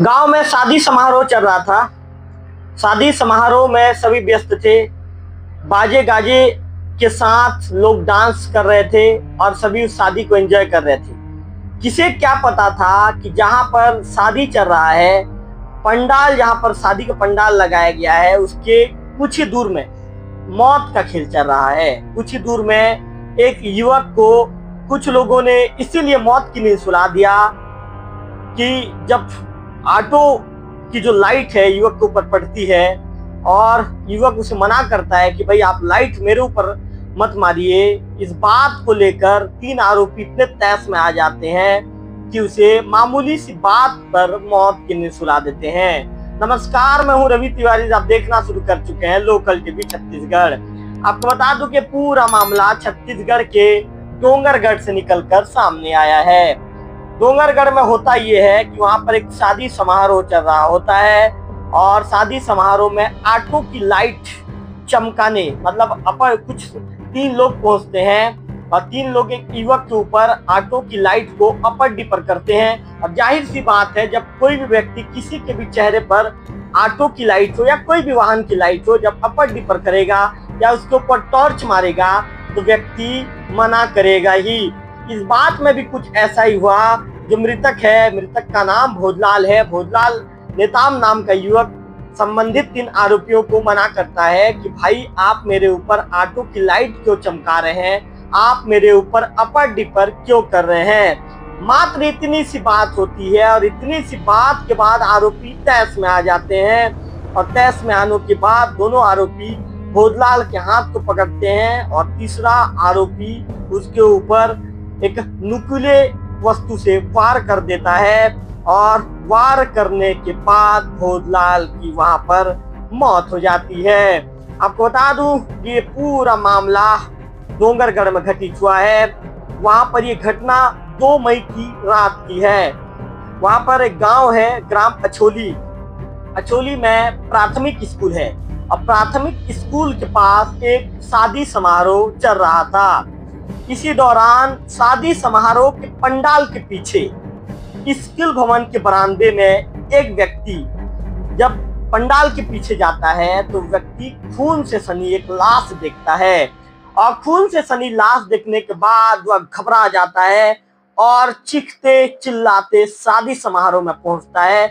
गांव में शादी समारोह चल रहा था। शादी समारोह में सभी व्यस्त थे। बाजे गाजे के साथ लोग डांस कर रहे थे और सभी उस शादी को एंजॉय कर रहे थे। किसे क्या पता था कि जहां पर शादी चल रहा है, पंडाल जहां पर शादी का पंडाल लगाया गया है, उसके कुछ ही दूर में मौत का खेल चल रहा है। कुछ ही दूर में एक युवक को कुछ लोगों ने इसीलिए मौत की नींद सुला दिया कि जब ऑटो की जो लाइट है युवक के ऊपर पड़ती है और युवक उसे मना करता है कि भाई आप लाइट मेरे ऊपर मत मारिए। इस बात को लेकर 3 आरोपी इतने तैश में आ जाते हैं कि उसे मामूली सी बात पर मौत की नींद सुला देते हैं। नमस्कार, मैं हूं रवि तिवारी। आप देखना शुरू कर चुके हैं लोकल टीवी छत्तीसगढ़। आपको बता दूं कि पूरा मामला छत्तीसगढ़ के डोंगरगढ़ से निकलकर सामने आया है। डोंगरगढ़ में होता यह है कि वहां पर एक शादी समारोह चल रहा होता है और शादी समारोह में ऑटो की लाइट चमकाने मतलब अपर कुछ 3 लोग पहुंचते हैं और 3 लोग एक युवक के ऊपर ऑटो की लाइट को अपर डिपर करते हैं। और जाहिर सी बात है, जब कोई भी व्यक्ति किसी के भी चेहरे पर ऑटो की लाइट हो या कोई भी वाहन की लाइट हो, जब अपर डिपर करेगा या उसके ऊपर टॉर्च मारेगा तो व्यक्ति मना करेगा ही। इस बात में भी कुछ ऐसा ही हुआ। जो मृतक है, मृतक का नाम भोजलाल है। भोजलाल नेताम नाम का युवक संबंधित 3 आरोपियों को मना करता है कि भाई आप मेरे ऊपर ऑटो की लाइट क्यों चमका रहे हैं, आप मेरे ऊपर अपर डिपर क्यों कर रहे हैं। मात्र इतनी सी बात होती है और इतनी सी बात के बाद आरोपी तैश में आ जाते हैं और तैश में आने के बाद दोनों आरोपी भोजलाल के हाथ को पकड़ते हैं और तीसरा आरोपी उसके ऊपर एक नुकीले वस्तु से वार कर देता है और वार करने के बाद भोजलाल की वहां पर मौत हो जाती है। आपको बता दूं कि ये पूरा मामला डोंगरगढ़ में घटित हुआ है। वहां पर ये घटना 2 मई की रात की है। वहां पर एक गांव है, ग्राम अछोली। अछोली में प्राथमिक स्कूल है और प्राथमिक स्कूल के पास एक शादी समारोह चल रहा था। इसी दौरान शादी समारोह के पंडाल के पीछे स्कूल भवन के बरामदे में एक व्यक्ति जब पंडाल के पीछे जाता है तो व्यक्ति खून से सनी एक लाश देखता है और खून से सनी लाश देखने के बाद वह घबरा जाता है और चीखते चिल्लाते शादी समारोह में पहुंचता है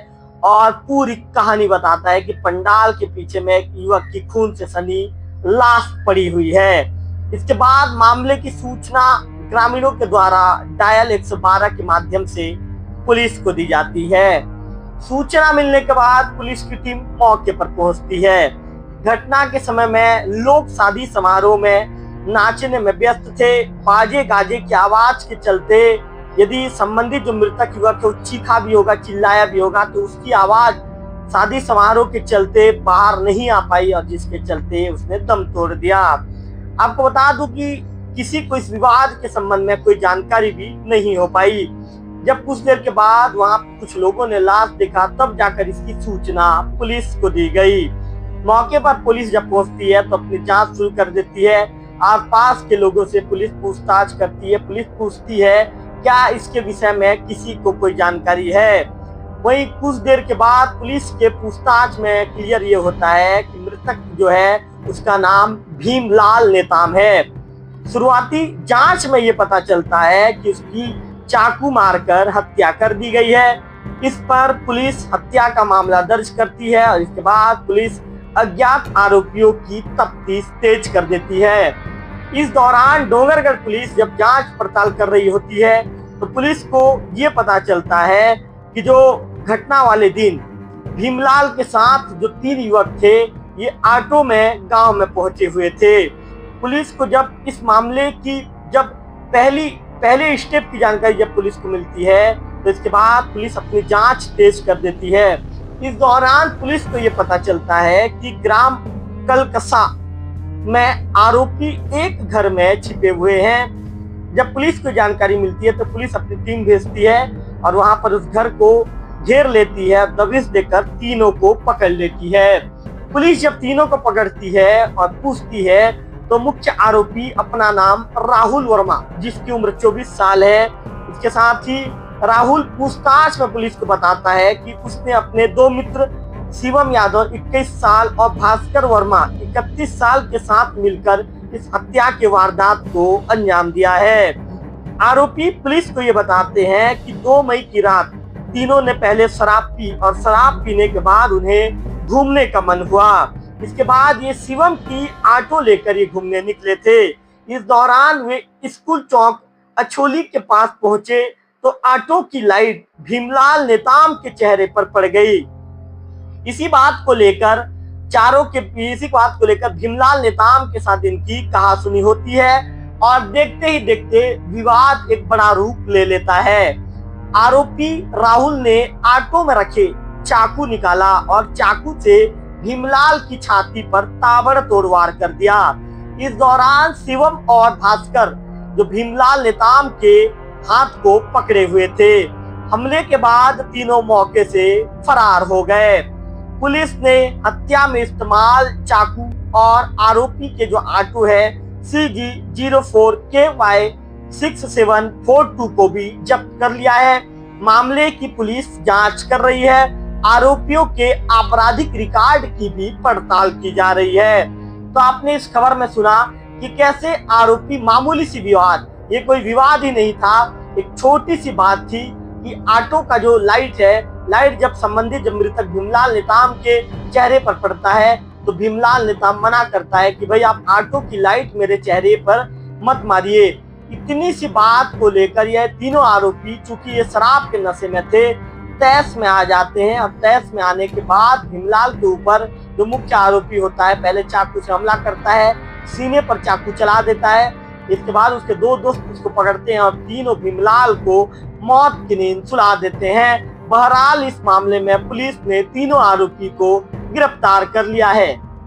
और पूरी कहानी बताता है कि पंडाल के पीछे में एक युवक की खून से सनी लाश पड़ी हुई है। इसके बाद मामले की सूचना ग्रामीणों के द्वारा डायल 112 के माध्यम से पुलिस को दी जाती है। सूचना मिलने के बाद पुलिस की टीम मौके पर पहुंचती है। घटना के समय में लोग शादी समारोह में नाचने में व्यस्त थे। बाजे गाजे की आवाज के चलते यदि संबंधित जो मृतक युवक है वो चीखा भी होगा, चिल्लाया भी होगा, तो उसकी आवाज शादी समारोह के चलते बाहर नहीं आ पाई और जिसके चलते उसने दम तोड़ दिया। आपको बता दूं कि किसी को इस विवाद के संबंध में कोई जानकारी भी नहीं हो पाई। जब कुछ देर के बाद वहां कुछ लोगों ने लाश देखा तब जाकर इसकी सूचना पुलिस को दी गई। मौके पर पुलिस जब पहुंचती है तो अपनी जांच शुरू कर देती है। आसपास के लोगों से पुलिस पूछताछ करती है। पुलिस पूछती है क्या इसके विषय में किसी को कोई जानकारी है। वहीं कुछ देर के बाद पुलिस के पूछताछ में क्लियर ये होता है कि मृतक जो है उसका नाम भीमलाल नेताम है। शुरुआती जांच में ये पता चलता है कि उसकी चाकू मारकर हत्या कर दी गई है। इस पर पुलिस हत्या का मामला दर्ज करती है और इसके बाद पुलिस अज्ञात आरोपियों की तफ्तीश तेज कर देती है। इस दौरान डोंगरगढ़ पुलिस जब जांच पड़ताल कर रही होती है तो पुलिस को ये पता चलता है कि जो घटना वाले दिन भीमलाल के साथ जो 3 युवक थे ये ऑटो में गांव में पहुंचे हुए थे। पुलिस को जब इस मामले की जब पहले स्टेप की जानकारी जब पुलिस को मिलती है तो इसके बाद पुलिस अपनी जांच तेज कर देती है। इस दौरान पुलिस को ये पता चलता है कि ग्राम कलकसा में आरोपी एक घर में छिपे हुए हैं। जब पुलिस को जानकारी मिलती है तो पुलिस अपनी टीम भेजती है और वहां पर उस घर को घेर लेती है। दबिश देकर तीनों को पकड़ लेती है। पुलिस जब तीनों को पकड़ती है और पूछती है तो मुख्य आरोपी अपना नाम राहुल वर्मा, जिसकी उम्र 24 साल है, इसके साथ ही राहुल पूछताछ में पुलिस को बताता है कि उसने अपने दो मित्र शिवम यादव 21 साल और भास्कर वर्मा 31 साल के साथ मिलकर इस हत्या के वारदात को अंजाम दिया है। आरोपी पुलिस को ये बताते हैं कि 2 मई की रात तीनों ने पहले शराब पी और शराब पीने के बाद उन्हें घूमने का मन हुआ। इसके बाद ये शिवम की ऑटो लेकर ये घूमने निकले थे। इस दौरान वे स्कूल चौक अछोली के पास पहुंचे तो ऑटो की लाइट भीमलाल नेताम के चेहरे पर पड़ गई। इसी बात को लेकर भीमलाल नेताम के साथ इनकी कहासुनी होती है और देखते ही देखते विवाद एक बड़ा रूप ले लेता है। आरोपी राहुल ने ऑटो में रखे चाकू निकाला और चाकू से भीमलाल की छाती पर ताबड़तोड़ वार कर दिया। इस दौरान शिवम और भास्कर जो भीमलाल नेताम के हाथ को पकड़े हुए थे। हमले के बाद तीनों मौके से फरार हो गए। पुलिस ने हत्या में इस्तेमाल चाकू और आरोपी के जो ऑटो है CG04KY 6742 को भी जब्त कर लिया है। मामले की पुलिस जांच कर रही है। आरोपियों के आपराधिक रिकॉर्ड की भी पड़ताल की जा रही है। तो आपने इस खबर में सुना कि कैसे आरोपी मामूली सी विवाद, ये कोई विवाद ही नहीं था, एक छोटी सी बात थी कि ऑटो का जो लाइट है, लाइट जब मृतक भीमलाल नेताम के चेहरे पर पड़ता है तो भीमलाल नेताम मना करता है कि भाई आप ऑटो की लाइट मेरे चेहरे पर मत मारिए। इतनी सी बात को लेकर यह तीनों आरोपी, चूंकि ये शराब के नशे में थे, तैश में आ जाते हैं और तैश में आने के बाद भीमलाल के ऊपर जो मुख्य आरोपी होता है पहले चाकू से हमला करता है, सीने पर चाकू चला देता है। इसके बाद उसके दो दोस्त उसको पकड़ते हैं और तीनों भीमलाल को मौत की नींद सुला देते हैं। बहरहाल इस मामले में पुलिस ने तीनों आरोपी को गिरफ्तार कर लिया है।